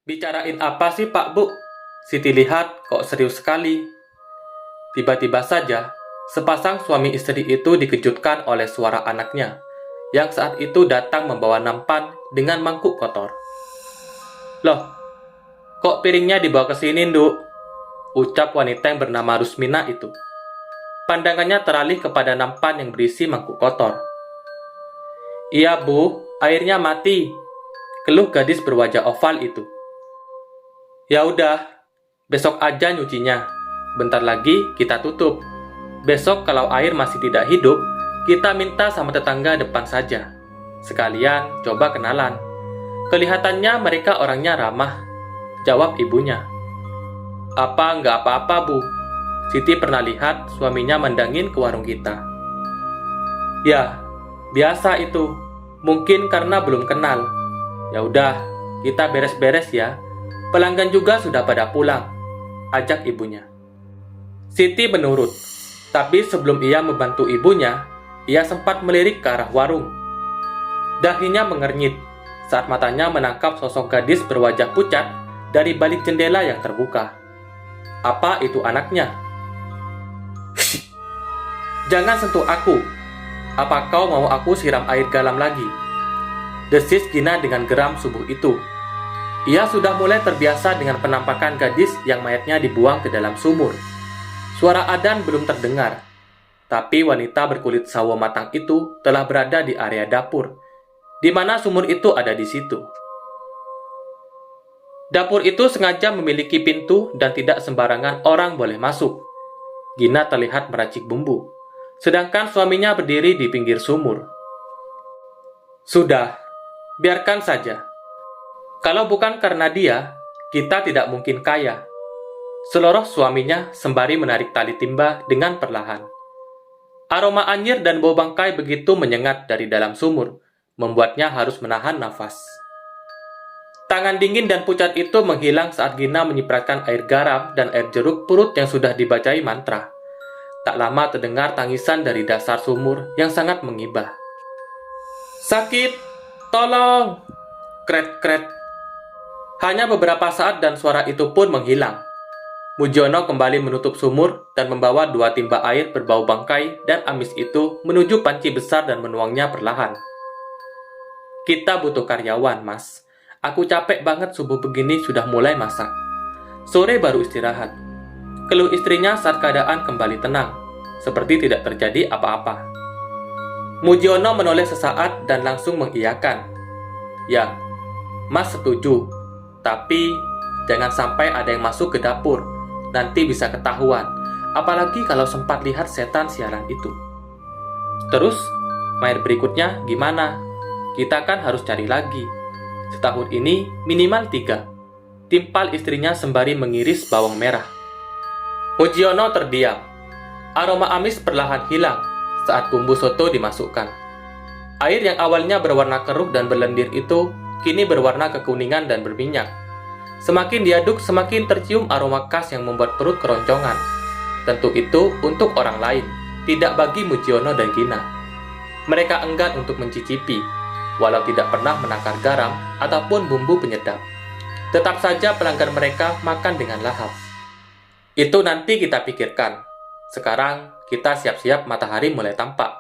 Bicarain apa sih Pak Bu? Siti lihat kok serius sekali. Tiba-tiba saja, sepasang suami istri itu dikejutkan oleh suara anaknya, yang saat itu datang membawa nampan dengan mangkuk kotor. Loh, kok piringnya dibawa ke sini, Nduk? Ucap wanita yang bernama Rusmina itu. Pandangannya teralih kepada nampan yang berisi mangkuk kotor. Iya Bu, airnya mati, keluh gadis berwajah oval itu. Ya udah, besok aja nyucinya. Bentar lagi kita tutup. Besok kalau air masih tidak hidup, kita minta sama tetangga depan saja. Sekalian coba kenalan. Kelihatannya mereka orangnya ramah, jawab ibunya. Nggak apa-apa Bu. Siti pernah lihat suaminya mandangin ke warung kita. Ya, biasa itu. Mungkin karena belum kenal. Ya udah, kita beres-beres ya. Pelanggan juga sudah pada pulang, ajak ibunya. Siti menurut, tapi sebelum ia membantu ibunya, ia sempat melirik ke arah warung. Dahinya mengernyit saat matanya menangkap sosok gadis berwajah pucat dari balik jendela yang terbuka. Apa itu anaknya? Jangan sentuh aku. Apa kau mau aku siram air garam lagi? Desis Gina dengan geram subuh itu. Ia sudah mulai terbiasa dengan penampakan gadis yang mayatnya dibuang ke dalam sumur. Suara adzan belum terdengar, tapi wanita berkulit sawo matang itu telah berada di area dapur, di mana sumur itu ada di situ. Dapur itu sengaja memiliki pintu dan tidak sembarangan orang boleh masuk. Gina terlihat meracik bumbu, sedangkan suaminya berdiri di pinggir sumur. Sudah, biarkan saja. Kalau bukan karena dia, kita tidak mungkin kaya. Seloroh suaminya sembari menarik tali timba dengan perlahan. Aroma anyir dan bau bangkai begitu menyengat dari dalam sumur, membuatnya harus menahan nafas. Tangan dingin dan pucat itu menghilang saat Gina menyipratkan air garam dan air jeruk purut yang sudah dibacai mantra. Tak lama terdengar tangisan dari dasar sumur yang sangat mengibah. Sakit! Tolong! Kret-kret. Hanya beberapa saat dan suara itu pun menghilang. Mujiono kembali menutup sumur dan membawa 2 timba air berbau bangkai dan amis itu menuju panci besar dan menuangnya perlahan. Kita butuh karyawan, Mas. Aku capek banget subuh begini sudah mulai masak. Sore baru istirahat. Keluh istrinya saat keadaan kembali tenang, seperti tidak terjadi apa-apa. Mujiono menoleh sesaat dan langsung mengiyakan. Ya, Mas setuju. Tapi, jangan sampai ada yang masuk ke dapur. Nanti bisa ketahuan. Apalagi kalau sempat lihat setan siaran itu. Terus, main berikutnya gimana? Kita kan harus cari lagi. Setahun ini minimal 3. Timpal istrinya sembari mengiris bawang merah. Mujiono terdiam. Aroma amis perlahan hilang saat bumbu soto dimasukkan. Air yang awalnya berwarna keruh dan berlendir itu kini berwarna kekuningan dan berminyak. Semakin diaduk, semakin tercium aroma khas yang membuat perut keroncongan. Tentu itu untuk orang lain, tidak bagi Mujiono dan Gina. Mereka enggan untuk mencicipi, walau tidak pernah menakar garam ataupun bumbu penyedap. Tetap saja pelanggan mereka makan dengan lahap. Itu nanti kita pikirkan. Sekarang kita siap-siap matahari mulai tampak.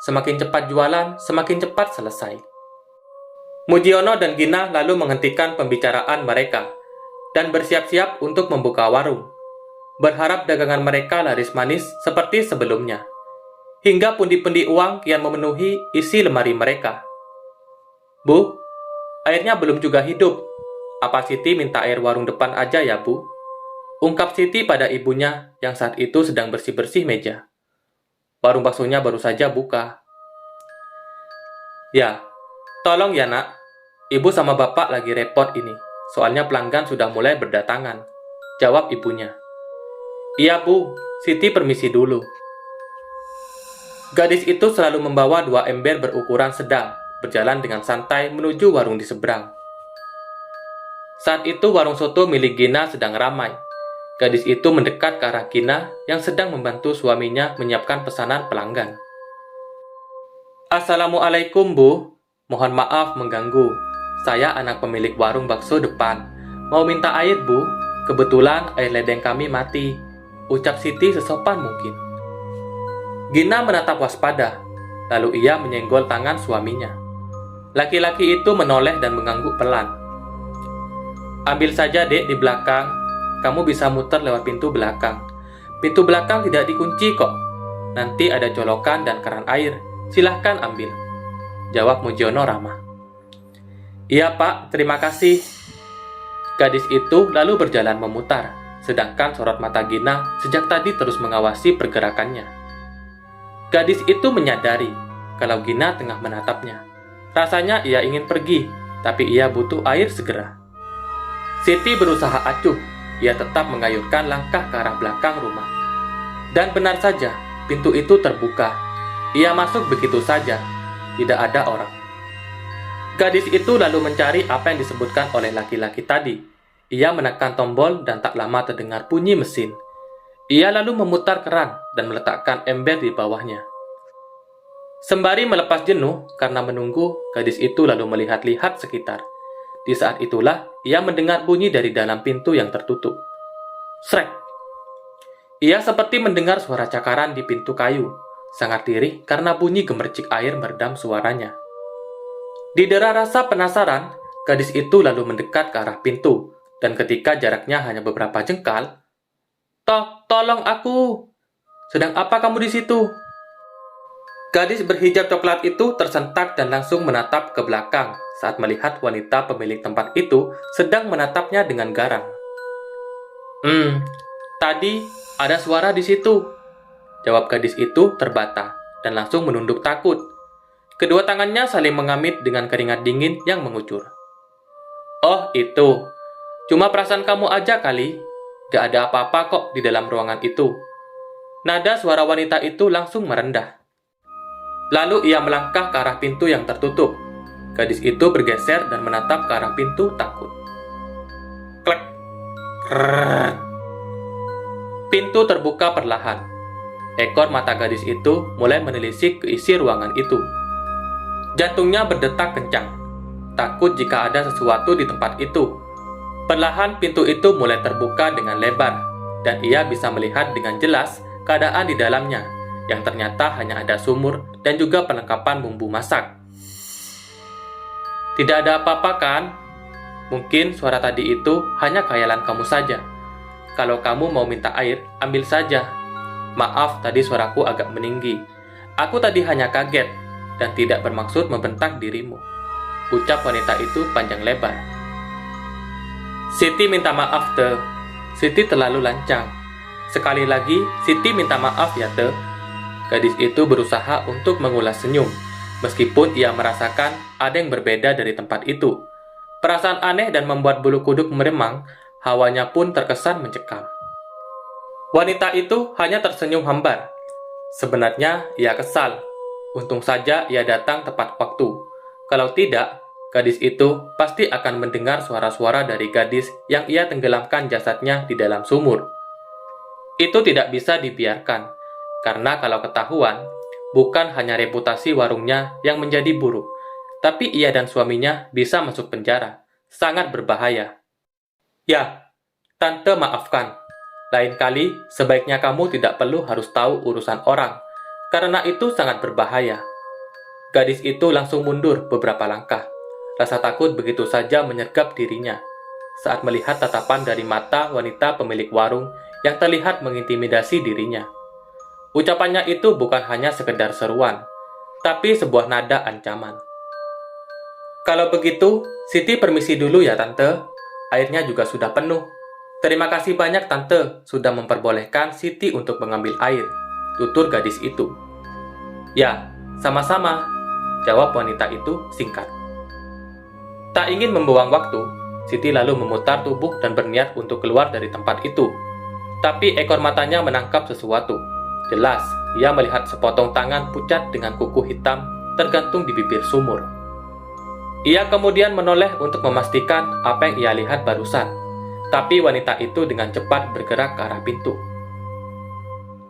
Semakin cepat jualan, semakin cepat selesai. Mujiono dan Gina lalu menghentikan pembicaraan mereka dan bersiap-siap untuk membuka warung, berharap dagangan mereka laris manis seperti sebelumnya. Hingga pundi-pundi uang kian memenuhi isi lemari mereka. Bu, airnya belum juga hidup. Apa Siti minta air warung depan aja ya, Bu? Ungkap Siti pada ibunya yang saat itu sedang bersih-bersih meja. Warung baksonya baru saja buka. Ya, tolong ya nak, ibu sama bapak lagi repot ini, soalnya pelanggan sudah mulai berdatangan, jawab ibunya. Iya Bu, Siti permisi dulu. Gadis itu selalu membawa 2 ember berukuran sedang, berjalan dengan santai menuju warung di seberang. Saat itu warung soto milik Gina sedang ramai. Gadis itu mendekat ke arah Gina yang sedang membantu suaminya menyiapkan pesanan pelanggan. Assalamualaikum Bu, mohon maaf mengganggu. Saya anak pemilik warung bakso depan. Mau minta air, Bu? Kebetulan air ledeng kami mati, ucap Siti sesopan mungkin. Gina menatap waspada, lalu ia menyenggol tangan suaminya. Laki-laki itu menoleh dan mengangguk pelan. Ambil saja, Dek, di belakang. Kamu bisa muter lewat pintu belakang. Pintu belakang tidak dikunci kok. Nanti ada colokan dan keran air. Silahkan ambil, jawab Mujiono ramah. Iya, Pak, terima kasih. Gadis itu lalu berjalan memutar, sedangkan sorot mata Gina sejak tadi terus mengawasi pergerakannya. Gadis itu menyadari kalau Gina tengah menatapnya. Rasanya ia ingin pergi, tapi ia butuh air segera. Siti berusaha acuh, ia tetap mengayunkan langkah ke arah belakang rumah. Dan benar saja, pintu itu terbuka. Ia masuk begitu saja, tidak ada orang. Gadis itu lalu mencari apa yang disebutkan oleh laki-laki tadi. Ia menekan tombol dan tak lama terdengar bunyi mesin. Ia lalu memutar keran dan meletakkan ember di bawahnya. Sembari melepas jenuh karena menunggu, gadis itu lalu melihat-lihat sekitar. Di saat itulah ia mendengar bunyi dari dalam pintu yang tertutup. Srek! Ia seperti mendengar suara cakaran di pintu kayu. Sangat lirih karena bunyi gemercik air meredam suaranya. Didera rasa penasaran, gadis itu lalu mendekat ke arah pintu, dan ketika jaraknya hanya beberapa jengkal, Tolong aku! Sedang apa kamu di situ?" Gadis berhijab coklat itu tersentak dan langsung menatap ke belakang saat melihat wanita pemilik tempat itu sedang menatapnya dengan garang. Tadi ada suara di situ," jawab gadis itu terbata dan langsung menunduk takut. Kedua tangannya saling mengamit dengan keringat dingin yang mengucur. "Oh, itu. Cuma perasaan kamu aja kali. Gak ada apa-apa kok di dalam ruangan itu." Nada suara wanita itu langsung merendah. Lalu ia melangkah ke arah pintu yang tertutup. Gadis itu bergeser dan menatap ke arah pintu takut. Klek. Krrrr. Pintu terbuka perlahan. Ekor mata gadis itu mulai menelisik ke isi ruangan itu. Jantungnya berdetak kencang, takut jika ada sesuatu di tempat itu. Perlahan pintu itu mulai terbuka dengan lebar, dan ia bisa melihat dengan jelas keadaan di dalamnya, yang ternyata hanya ada sumur dan juga perlengkapan bumbu masak. "Tidak ada apa-apa kan? Mungkin suara tadi itu hanya khayalan kamu saja. Kalau kamu mau minta air, ambil saja. Maaf, tadi suaraku agak meninggi. Aku tadi hanya kaget dan tidak bermaksud membentak dirimu," ucap wanita itu panjang lebar. "Siti minta maaf, Te. Siti terlalu lancang. Sekali lagi, Siti minta maaf ya, Te." Gadis itu berusaha untuk mengulas senyum, meskipun ia merasakan ada yang berbeda dari tempat itu. Perasaan aneh dan membuat bulu kuduk meremang, hawanya pun terkesan mencekam. Wanita itu hanya tersenyum hambar. Sebenarnya ia kesal. Untung saja ia datang tepat waktu. Kalau tidak, gadis itu pasti akan mendengar suara-suara dari gadis yang ia tenggelamkan jasadnya di dalam sumur. Itu tidak bisa dibiarkan, karena kalau ketahuan, bukan hanya reputasi warungnya yang menjadi buruk, tapi ia dan suaminya bisa masuk penjara. Sangat berbahaya. "Ya, Tante maafkan. Lain kali, sebaiknya kamu tidak perlu harus tahu urusan orang, karena itu sangat berbahaya." Gadis itu langsung mundur beberapa langkah. Rasa takut begitu saja menyergap dirinya saat melihat tatapan dari mata wanita pemilik warung yang terlihat mengintimidasi dirinya. Ucapannya itu bukan hanya sekedar seruan, tapi sebuah nada ancaman. "Kalau begitu, Siti permisi dulu ya, Tante. Airnya juga sudah penuh. Terima kasih banyak, Tante, sudah memperbolehkan Siti untuk mengambil air," tutur gadis itu. "Ya, sama-sama," jawab wanita itu singkat. Tak ingin membuang waktu, Siti lalu memutar tubuh dan berniat untuk keluar dari tempat itu. Tapi ekor matanya menangkap sesuatu. Jelas, ia melihat sepotong tangan pucat dengan kuku hitam tergantung di bibir sumur. Ia kemudian menoleh untuk memastikan apa yang ia lihat barusan. Tapi wanita itu dengan cepat bergerak ke arah pintu.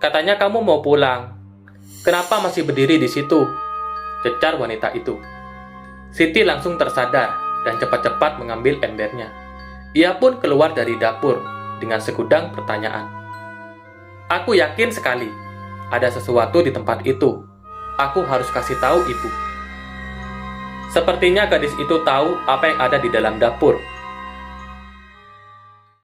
"Katanya kamu mau pulang. Kenapa masih berdiri di situ?" cecar wanita itu. Siti langsung tersadar dan cepat-cepat mengambil embernya. Ia pun keluar dari dapur dengan segudang pertanyaan. Aku yakin sekali ada sesuatu di tempat itu. Aku harus kasih tahu ibu. Sepertinya gadis itu tahu apa yang ada di dalam dapur.